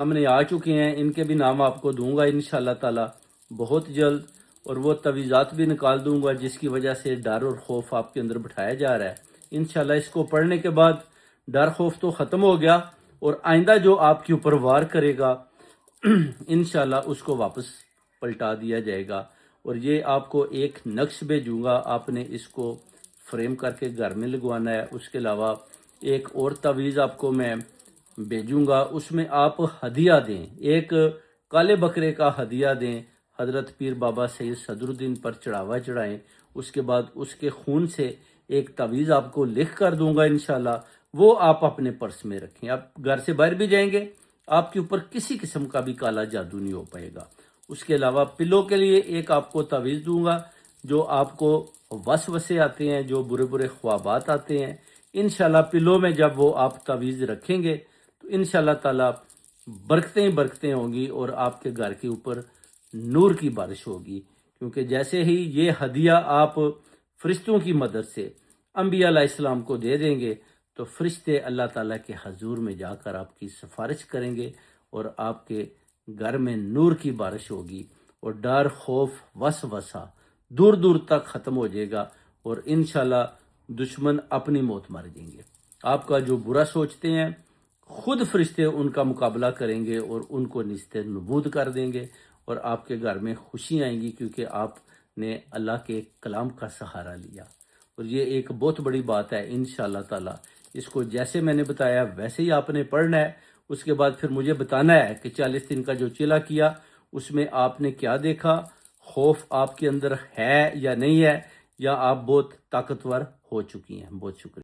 सामने आ चुके हैं, इनके भी नाम आपको दूंगा इंशाल्लाह ताला बहुत जल्द। और वो तवीज़ात भी निकाल दूंगा जिसकी वजह से डर और खौफ आपके अंदर बिठाया जा रहा है। इंशाल्लाह इसको पढ़ने के बाद डर खौफ तो ख़त्म हो गया, और आइंदा जो आपके ऊपर वार करेगा इंशाल्लाह उसको वापस पलटा दिया जाएगा। और ये आपको एक नक्श भेजूंगा, आपने इसको फ्रेम करके घर में लगवाना है। उसके अलावा एक और तवीज़ आपको मैं भेजूंगा, उसमें आप हदिया दें, एक काले बकरे का हदिया दें, हजरत पीर बाबा सैयद सदरुद्दीन पर चढ़ावा चढ़ाएं। उसके बाद उसके खून से एक तवीज़ आपको लिख कर दूंगा इंशाल्लाह, वो आप अपने पर्स में रखें। आप घर से बाहर भी जाएंगे, आपके ऊपर किसी किस्म का भी काला जादू नहीं हो पाएगा। उसके अलावा पिल्लों के लिए एक आपको तवीज़ दूंगा, जो आपको वसवसे आते हैं, जो बुरे बुरे ख्वाबात आते हैं, इंशाल्लाह पिल्लों में जब वो आप तवीज़ रखेंगे तो इंशाल्लाह ताला बरकतें ही बरकतें होंगी और आपके घर के ऊपर नूर की बारिश होगी। क्योंकि जैसे ही ये हदिया आप फरिश्तों की मदद से अंबिया अलैहिस्सलाम को दे देंगे, तो फरिश्ते अल्लाह ताला के हजूर में जाकर आपकी सिफारिश करेंगे और आपके घर में नूर की बारिश होगी, और डर खौफ वसवसा दूर दूर तक ख़त्म हो जाएगा, और इंशाल्लाह दुश्मन अपनी मौत मर जाएंगे। आपका जो बुरा सोचते हैं खुद फरिश्ते उनका मुकाबला करेंगे और उनको निस्ते नबूद कर देंगे, और आपके घर में खुशी आएंगी, क्योंकि आपने अल्लाह के कलाम का सहारा लिया। और ये एक बहुत बड़ी बात है इंशाल्लाह ताला। इसको जैसे मैंने बताया वैसे ही आपने पढ़ना है। उसके बाद फिर मुझे बताना है कि 40 दिन का जो चिला किया उसमें आपने क्या देखा, खौफ आपके अंदर है या नहीं है, या आप बहुत ताकतवर हो चुकी हैं। बहुत शुक्रिया।